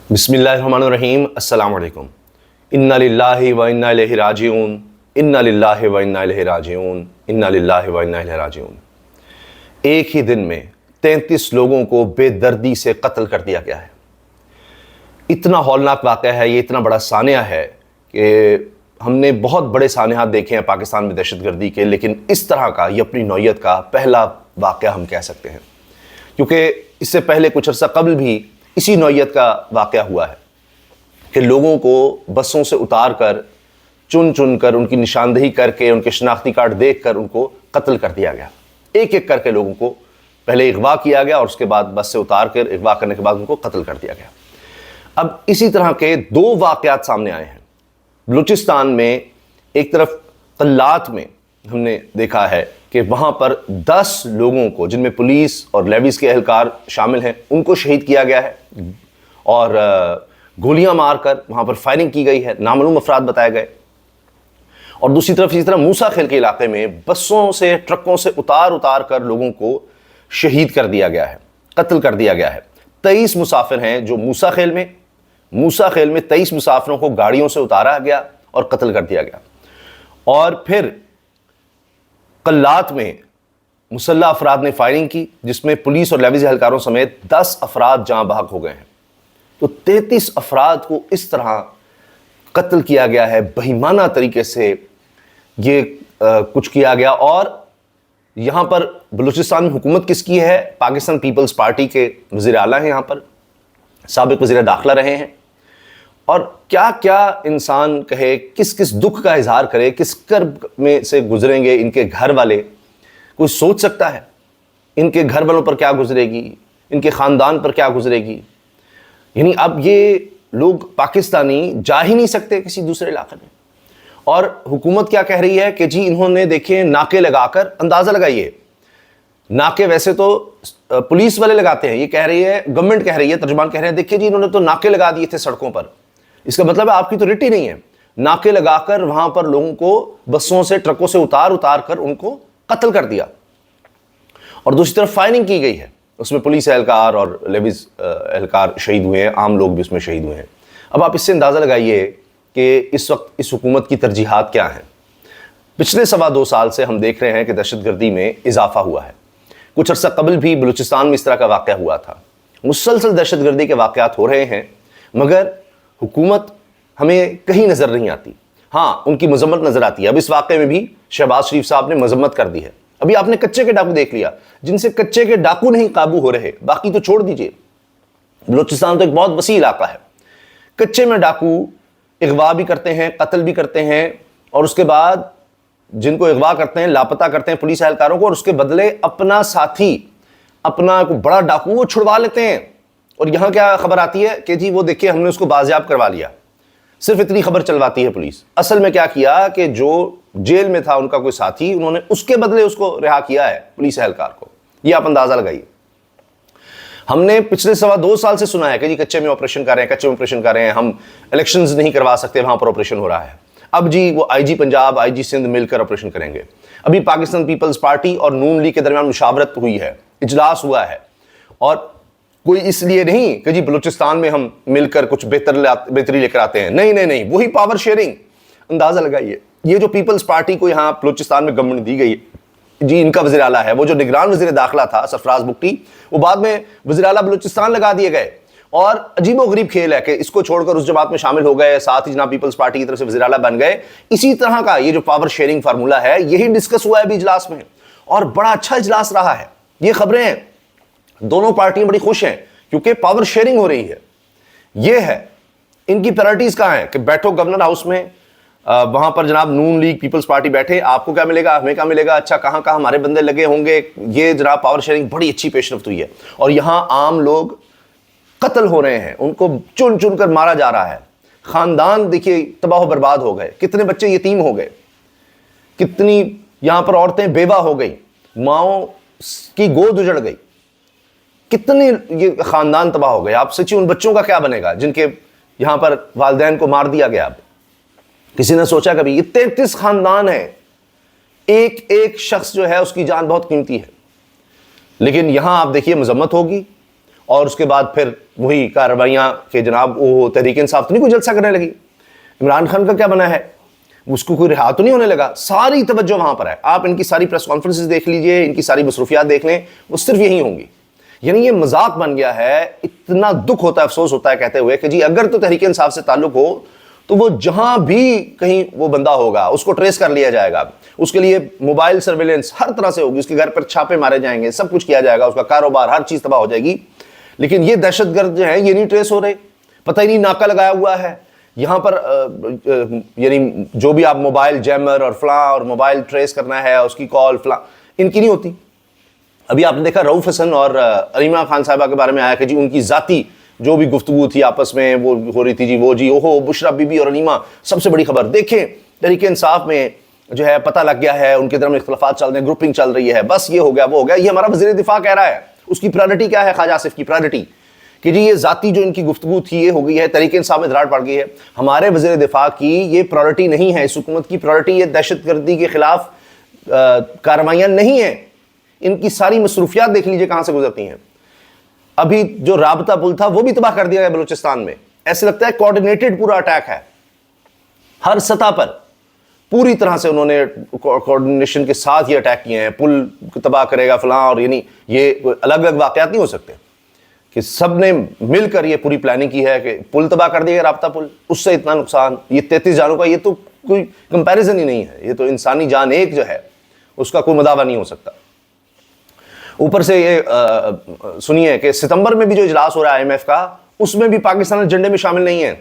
بسم اللہ الرحمن الرحیم۔ السلام علیکم۔ انا للہ و انا الیہ راجعون، انا للہ و انا الیہ راجعون، انا للہ و انا الیہ راجعون۔ ایک ہی دن میں 33 لوگوں کو بے دردی سے قتل کر دیا گیا ہے۔ اتنا ہولناک واقعہ ہے، یہ اتنا بڑا سانحہ ہے کہ ہم نے بہت بڑے سانحات دیکھے ہیں پاکستان میں دہشت گردی کے، لیکن اس طرح کا یہ اپنی نوعیت کا پہلا واقعہ ہم کہہ سکتے ہیں، کیونکہ اس سے پہلے کچھ عرصہ قبل بھی اسی نوعیت کا واقعہ ہوا ہے کہ لوگوں کو بسوں سے اتار کر چن چن کر ان کی نشاندہی کر کے ان کے شناختی کارڈ دیکھ کر ان کو قتل کر دیا گیا۔ ایک ایک کر کے لوگوں کو پہلے اغوا کیا گیا اور اس کے بعد بس سے اتار کر اغوا کرنے کے بعد ان کو قتل کر دیا گیا۔ اب اسی طرح کے دو واقعات سامنے آئے ہیں۔ بلوچستان میں ایک طرف قلات میں ہم نے دیکھا ہے کہ وہاں پر 10 لوگوں کو، جن میں پولیس اور لیویز کے اہلکار شامل ہیں، ان کو شہید کیا گیا ہے اور گولیاں مار کر وہاں پر فائرنگ کی گئی ہے، نامعلوم افراد بتائے گئے۔ اور دوسری طرف اسی طرح موسیٰ خیل کے علاقے میں بسوں سے ٹرکوں سے اتار کر لوگوں کو شہید کر دیا گیا ہے، قتل کر دیا گیا ہے۔ 23 مسافر ہیں جو موسیٰ خیل میں 23 مسافروں کو گاڑیوں سے اتارا گیا اور قتل کر دیا گیا۔ اور پھر قلات میں مسلح افراد نے فائرنگ کی جس میں پولیس اور لیویز اہلکاروں سمیت 10 افراد جاں بحق ہو گئے ہیں۔ تو 33 افراد کو اس طرح قتل کیا گیا ہے، بہیمانہ طریقے سے یہ کچھ کیا گیا۔ اور یہاں پر بلوچستان میں حکومت کس کی ہے؟ پاکستان پیپلز پارٹی کے وزیر اعلیٰ ہیں، یہاں پر سابق وزیر داخلہ رہے ہیں۔ اور کیا کیا انسان کہے، کس کس دکھ کا اظہار کرے، کس کرب میں سے گزریں گے ان کے گھر والے، کوئی سوچ سکتا ہے؟ ان کے گھر والوں پر کیا گزرے گی، ان کے خاندان پر کیا گزرے گی؟ یعنی اب یہ لوگ پاکستانی جا ہی نہیں سکتے کسی دوسرے علاقے میں۔ اور حکومت کیا کہہ رہی ہے کہ جی انہوں نے دیکھیں ناکے لگا کر، اندازہ لگائیے، ناکے ویسے تو پولیس والے لگاتے ہیں، یہ کہہ رہی ہے گورنمنٹ کہہ رہی ہے، ترجمان کہہ رہے ہیں دیکھیں جی انہوں نے تو ناکے لگا دیے تھے سڑکوں پر۔ اس کا مطلب ہے آپ کی تو رٹ ہی نہیں ہے۔ ناکے لگا کر وہاں پر لوگوں کو بسوں سے ٹرکوں سے اتار کر ان کو قتل کر دیا۔ اور دوسری طرف فائرنگ کی گئی ہے، اس میں پولیس اہلکار اور لیویز اہلکار شہید ہوئے ہیں، عام لوگ بھی اس میں شہید ہوئے ہیں۔ اب آپ اس سے اندازہ لگائیے کہ اس وقت اس حکومت کی ترجیحات کیا ہیں۔ پچھلے 2.25 سال سے ہم دیکھ رہے ہیں کہ دہشت گردی میں اضافہ ہوا ہے۔ کچھ عرصہ قبل بھی بلوچستان میں اس طرح کا واقعہ ہوا تھا۔ مسلسل دہشت گردی کے واقعات ہو رہے ہیں، مگر حکومت ہمیں کہیں نظر نہیں آتی۔ ہاں، ان کی مذمت نظر آتی ہے۔ اب اس واقعے میں بھی شہباز شریف صاحب نے مذمت کر دی ہے۔ ابھی آپ نے کچے کے ڈاکو دیکھ لیا، جن سے کچے کے ڈاکو نہیں قابو ہو رہے، باقی تو چھوڑ دیجئے۔ بلوچستان تو ایک بہت وسیع علاقہ ہے، کچے میں ڈاکو اغوا بھی کرتے ہیں، قتل بھی کرتے ہیں، اور اس کے بعد جن کو اغوا کرتے ہیں لاپتہ کرتے ہیں پولیس اہلکاروں کو، اور اس کے بدلے اپنا ساتھی، اپنا کوئی بڑا ڈاکو وہ چھڑوا لیتے ہیں۔ اور یہاں کیا خبر آتی ہے کہ جی وہ دیکھیں ہم نے اس کو بازیاب کروا لیا۔ صرف اتنی خبر چلواتی ہے پولیس۔ اصل میں کیا کیا کہ جو جیل میں تھا ان کا کوئی ساتھی، انہوں نے اس کے بدلے اس کو رہا کیا ہے پولیس اہلکار کو۔ یہ آپ اندازہ لگائیے۔ ہم نے پچھلے 2.25 سال سے سنا ہے کہ جی کچے میں آپریشن کر رہے ہیں، ہم الیکشنز نہیں کروا سکتے، وہاں پر آپریشن ہو رہا ہے۔ اب جی وہ آئی جی پنجاب، آئی جی سندھ مل کر آپریشن کریں گے۔ ابھی پاکستان پیپلز پارٹی اور نون لیگ کے درمیان مشاورت ہوئی ہے، اجلاس ہوا ہے، اور کوئی اس لیے نہیں کہ جی بلوچستان میں ہم مل کر کچھ بہتری لے کر آتے ہیں، نہیں، وہی پاور شیئرنگ۔ اندازہ لگائیے، یہ جو پیپلز پارٹی کو یہاں بلوچستان میں گورنمنٹ دی گئی جی، ان کا وزیر اعلیٰ ہے، وہ جو نگران وزیر داخلہ تھا سرفراز بگٹی، وہ بعد میں وزیر اعلیٰ بلوچستان لگا دیے گئے۔ اور عجیب و غریب کھیل ہے کہ اس کو چھوڑ کر اس جماعت میں شامل ہو گئے، ساتھ ہی جناب پیپلز پارٹی کی طرف سے وزیر اعلیٰ بن گئے۔ اسی طرح کا یہ جو پاور شیئرنگ فارمولہ ہے، یہی ڈسکس ہوا ہے ابھی اجلاس میں، اور بڑا اچھا اجلاس رہا ہے۔ یہ خبریں ہیں، دونوں پارٹیاں بڑی خوش ہیں کیونکہ پاور شیئرنگ ہو رہی ہے۔ یہ ہے ان کی پرائرٹیز کہاں ہیں کہ بیٹھو گورنر ہاؤس میں، وہاں پر جناب نون لیگ پیپلز پارٹی بیٹھے، آپ کو کیا ملے گا، ہمیں کیا ملے گا، اچھا کہاں کہاں ہمارے بندے لگے ہوں گے۔ یہ جناب پاور شیئرنگ بڑی اچھی پیش رفت ہوئی ہے، اور یہاں عام لوگ قتل ہو رہے ہیں، ان کو چن چن کر مارا جا رہا ہے۔ خاندان دیکھیے تباہ و برباد ہو گئے، کتنے بچے یتیم ہو گئے، کتنی یہاں پر عورتیں بیوہ ہو گئی، ماؤں کی گود اجڑ گئی، کتنے یہ خاندان تباہ ہو گئے۔ آپ سچی ان بچوں کا کیا بنے گا جن کے یہاں پر والدین کو مار دیا گیا؟ اب کسی نے سوچا کبھی؟ یہ 33 خاندان ہیں، ایک ایک شخص جو ہے اس کی جان بہت قیمتی ہے۔ لیکن یہاں آپ دیکھیے مذمت ہوگی، اور اس کے بعد پھر وہی کارروائیاں کہ جناب وہ تحریک انصاف تو نہیں کوئی جلسہ کرنے لگی، عمران خان کا کیا بنا ہے، اس کو کوئی رہا تو نہیں ہونے لگا، ساری توجہ وہاں پر ہے. آپ ان کی ساری پریس کانفرنسز دیکھ لیجئے، ان کی ساری مصروفیات دیکھ لیں، وہ صرف یہی ہوں گی. یعنی یہ مذاق بن گیا ہے. اتنا دکھ ہوتا ہے، افسوس ہوتا ہے کہتے ہوئے کہ جی اگر تو تحریک انصاف سے تعلق ہو تو وہ جہاں بھی کہیں وہ بندہ ہوگا اس کو ٹریس کر لیا جائے گا، اس کے لیے موبائل سرویلنس ہر طرح سے ہوگی، اس کے گھر پر چھاپے مارے جائیں گے، سب کچھ کیا جائے گا، اس کا کاروبار ہر چیز تباہ ہو جائے گی. لیکن یہ دہشت گرد جو ہیں یہ نہیں ٹریس ہو رہے، پتہ ہی نہیں ناکہ لگایا ہوا ہے یہاں پر. یعنی جو بھی آپ موبائل جیمر اور فلاں اور موبائل ٹریس کرنا ہے اس کی کال فلاں، ان کی نہیں ہوتی. ابھی آپ نے دیکھا رؤوف حسن اور علیمہ خان صاحبہ کے بارے میں آیا کہ جی ان کی ذاتی جو بھی گفتگو تھی آپس میں وہ ہو رہی تھی، جی وہ جی اوہو بشرا بی بی اور علیمہ. سب سے بڑی خبر دیکھیں تحریک انصاف میں جو ہے پتہ لگ گیا ہے، ان کے درمیان اختلافات چل رہے ہیں، گروپنگ چل رہی ہے، بس یہ ہو گیا وہ ہو گیا. یہ ہمارا وزیر دفاع کہہ رہا ہے، اس کی پرائرٹی کیا ہے، خواجہ آصف کی پرائرٹی کہ جی یہ ذاتی جو ان کی گفتگو تھی یہ ہو گئی ہے، تحریک انصاف میں دراڑ پڑ گئی ہے. ہمارے وزیر دفاع کی یہ پرائرٹی نہیں ہے، اس حکومت کی پرائرٹی یہ دہشت گردی کے خلاف کارروائیاں نہیں ہیں. ان کی ساری مصروفیات دیکھ لیجئے کہاں سے گزرتی ہیں. ابھی جو رابطہ پل تھا وہ بھی تباہ کر دیا گیا بلوچستان میں. ایسے لگتا ہے کوارڈینیٹڈ پورا اٹیک ہے ہر سطح پر، پوری طرح سے انہوں نے کوارڈینیشن کے ساتھ یہ اٹیک کیے ہیں. پل تباہ کرے گا فلاں، اور یعنی یہ الگ الگ واقعات نہیں ہو سکتے کہ سب نے مل کر یہ پوری پلاننگ کی ہے کہ پل تباہ کر دیا گیا، رابطہ پل، اس سے اتنا نقصان، یہ 33 جانوں کا، یہ تو کوئی کمپیریزن ہی نہیں ہے. یہ تو انسانی جان ایک جو ہے اس کا کوئی مداوع نہیں ہو سکتا. اوپر سے یہ سنیے کہ ستمبر میں بھی جو اجلاس ہو رہا ہے IMF کا، اس میں بھی پاکستان ایجنڈے میں شامل نہیں ہے.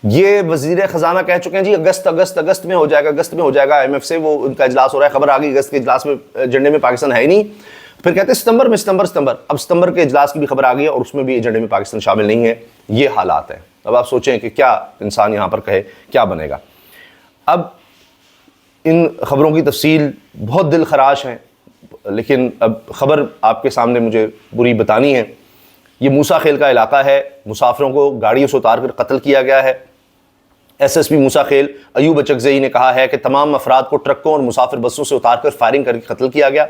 یہ وزیر خزانہ کہہ چکے ہیں جی اگست میں ہو جائے گا، اگست میں ہو جائے گا. IMF سے وہ ان کا اجلاس ہو رہا ہے، خبر آ گئی اگست کے اجلاس میں ایجنڈے میں پاکستان ہے ہی نہیں. پھر کہتے ہیں ستمبر میں، ستمبر. اب ستمبر کے اجلاس کی بھی خبر آ گئی ہے اور اس میں بھی ایجنڈے میں پاکستان شامل نہیں ہے. یہ حالات ہیں. اب آپ سوچیں کہ کیا انسان یہاں پر کہے کیا بنے گا. اب ان خبروں کی تفصیل بہت دل خراش ہیں، لیکن اب خبر آپ کے سامنے مجھے بری بتانی ہے. یہ موسیٰ خیل کا علاقہ ہے، مسافروں کو گاڑیوں سے اتار کر قتل کیا گیا ہے. SSP موسیٰ خیل ایوب اچکزئی نے کہا ہے کہ تمام افراد کو ٹرکوں اور مسافر بسوں سے اتار کر فائرنگ کر کے قتل کیا گیا.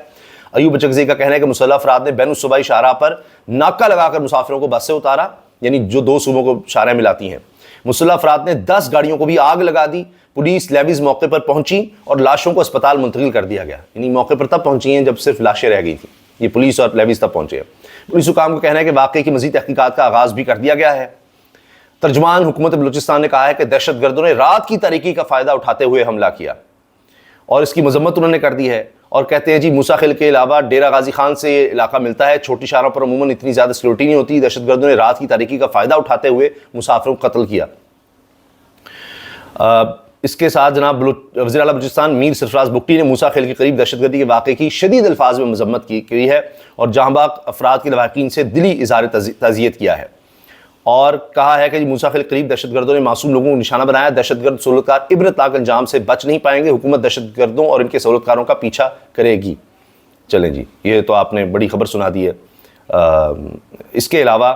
ایوب اچکزئی کا کہنا ہے کہ مسلح افراد نے بین الصوبائی شاہراہ پر ناکہ لگا کر مسافروں کو بس سے اتارا، یعنی جو دو صوبوں کو شاہراہ ملاتی ہیں. مسلح افراد نے 10 گاڑیوں کو بھی آگ لگا دی. پولیس لیویز موقع پر پہنچی اور لاشوں کو اسپتال منتقل کر دیا گیا. یعنی موقع پر تب پہنچی ہیں جب صرف لاشیں رہ گئی تھیں. یہ پولیس اور لیویز تب پہنچے ہیں. پولیس حکام کا کہنا ہے کہ واقعے کی مزید تحقیقات کا آغاز بھی کر دیا گیا ہے. ترجمان حکومت بلوچستان نے کہا ہے کہ دہشت گردوں نے رات کی تاریکی کا فائدہ اٹھاتے ہوئے حملہ کیا اور اس کی مذمت انہوں نے کر دی ہے. اور کہتے ہیں جی موسیٰ خیل کے علاوہ ڈیرہ غازی خان سے یہ علاقہ ملتا ہے، چھوٹی شاہراہوں پر عموماً اتنی زیادہ سیکورٹی نہیں ہوتی. دہشت گردوں نے رات کی تاریکی کا فائدہ اٹھاتے ہوئے مسافروں کو قتل کیا. اس کے ساتھ جناب وزیر اعلیٰ بلوچستان میر سرفراز بگٹی نے موسیٰ خیل کے قریب دہشت گردی کے واقعے کی شدید الفاظ میں مذمت کی ہے اور جہاں باغ افراد کے لواحقین سے دلی اظہار تعزیت کیا ہے اور کہا ہے کہ موسیٰ خیل کے قریب دہشت گردوں نے معصوم لوگوں کو نشانہ بنایا. دہشت گرد سہولتکار عبرتناک انجام سے بچ نہیں پائیں گے. حکومت دہشت گردوں اور ان کے سہولتکاروں کا پیچھا کرے گی. چلیں جی، یہ تو آپ نے بڑی خبر سنا دی ہے. اس کے علاوہ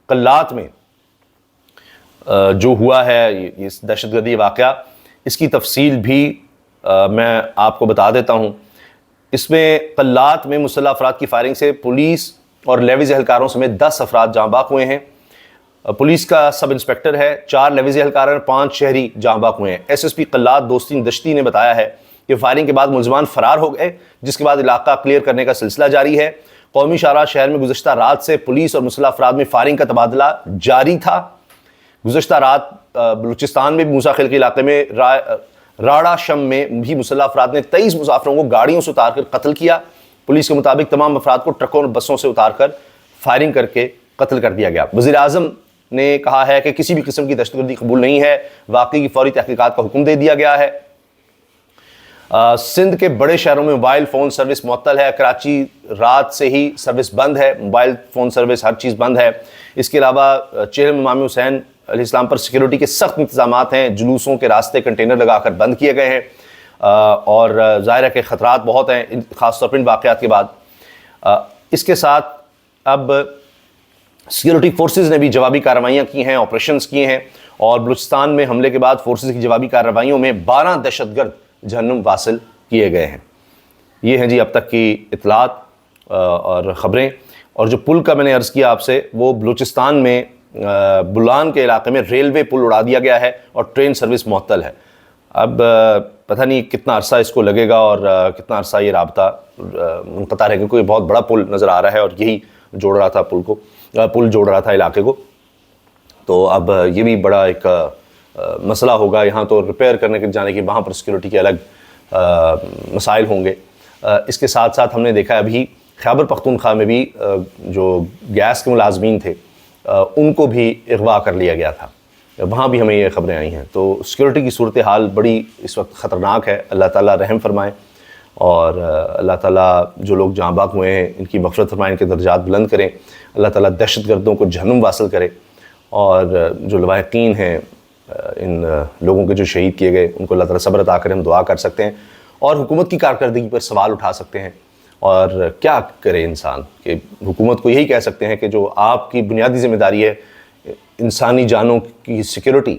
قلات میں جو ہوا ہے یہ دہشت گردی واقعہ، اس کی تفصیل بھی میں آپ کو بتا دیتا ہوں. اس میں قلات میں مسلح افراد کی فائرنگ سے پولیس اور لیویز اہلکاروں سمیت 10 افراد جاں بحق ہوئے ہیں. پولیس کا سب انسپیکٹر ہے، 4 لیویز اہلکار ہیں، 5 شہری جاں بحق ہوئے ہیں. SSP قلات دوستین دشتی نے بتایا ہے کہ فائرنگ کے بعد ملزمان فرار ہو گئے، جس کے بعد علاقہ کلیئر کرنے کا سلسلہ جاری ہے. قومی شاہراہ شہر میں گزشتہ رات سے پولیس اور مسلح افراد میں فائرنگ کا تبادلہ جاری تھا. گزشتہ رات بلوچستان میں موسیٰ خیل کے علاقے میں راڑا شم میں بھی مسلح افراد نے 23 مسافروں کو گاڑیوں سے اتار کر قتل کیا. پولیس کے مطابق تمام افراد کو ٹرکوں اور بسوں سے اتار کر فائرنگ کر کے قتل کر دیا گیا. وزیر اعظم نے کہا ہے کہ کسی بھی قسم کی دہشت گردی قبول نہیں ہے. واقعی کی فوری تحقیقات کا حکم دے دیا گیا ہے. سندھ کے بڑے شہروں میں موبائل فون سروس معطل ہے. کراچی رات سے ہی سروس بند ہے، موبائل فون سروس ہر چیز بند ہے. اس کے علاوہ چہلم امام حسین علیہ السلام پر سیکیورٹی کے سخت انتظامات ہیں. جلوسوں کے راستے کنٹینر لگا کر بند کیے گئے ہیں اور ظاہر ہے کہ خطرات بہت ہیں خاص طور پر ان واقعات کے بعد. اس کے ساتھ اب سیکیورٹی فورسز نے بھی جوابی کارروائیاں کی ہیں، آپریشنز کیے ہیں اور بلوچستان میں حملے کے بعد فورسز کی جوابی کارروائیوں میں 12 دہشت گرد جہنم واصل کیے گئے ہیں. یہ ہیں جی اب تک کی اطلاعات اور خبریں. اور جو پل کا میں نے عرض کیا آپ سے، وہ بلوچستان میں بولان کے علاقے میں ریلوے پل اڑا دیا گیا ہے اور ٹرین سروس معطل ہے۔ اب پتہ نہیں کتنا عرصہ اس کو لگے گا اور کتنا عرصہ یہ رابطہ منقطع رہے گا، کوئی بہت بڑا پل نظر آ رہا ہے اور یہی جوڑ رہا تھا پل جوڑ رہا تھا علاقے کو۔ تو اب یہ بھی بڑا ایک مسئلہ ہوگا، یہاں تو ریپیئر کرنے کے جانے کی وہاں پر سیکورٹی کے الگ مسائل ہوں گے۔ اس کے ساتھ ساتھ ہم نے دیکھا ابھی خیبر پختونخوا میں بھی جو گیس کے ملازمین تھے ان کو بھی اغوا کر لیا گیا تھا، وہاں بھی ہمیں یہ خبریں آئی ہیں۔ تو سیکورٹی کی صورتحال بڑی اس وقت خطرناک ہے۔ اللہ تعالیٰ رحم فرمائے اور اللہ تعالیٰ جو لوگ جاں باق ہوئے ہیں ان کی مغفرت فرمائے، ان کے درجات بلند کریں۔ اللہ تعالیٰ دہشت گردوں کو جہنم واصل کرے، اور جو لواحقین ہیں ان لوگوں کے جو شہید کیے گئے ان کو اللہ تعالیٰ صبر عطا کرے۔ ہم دعا کر سکتے ہیں اور حکومت کی کارکردگی پر سوال اٹھا سکتے ہیں، اور کیا کرے انسان کہ حکومت کو یہی کہہ سکتے ہیں کہ جو آپ کی بنیادی ذمہ داری ہے انسانی جانوں کی سیکیورٹی،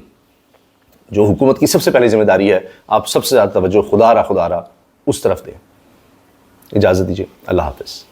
جو حکومت کی سب سے پہلی ذمہ داری ہے، آپ سب سے زیادہ توجہ خدا را اس طرف دیں۔ اجازت دیجیے، اللہ حافظ۔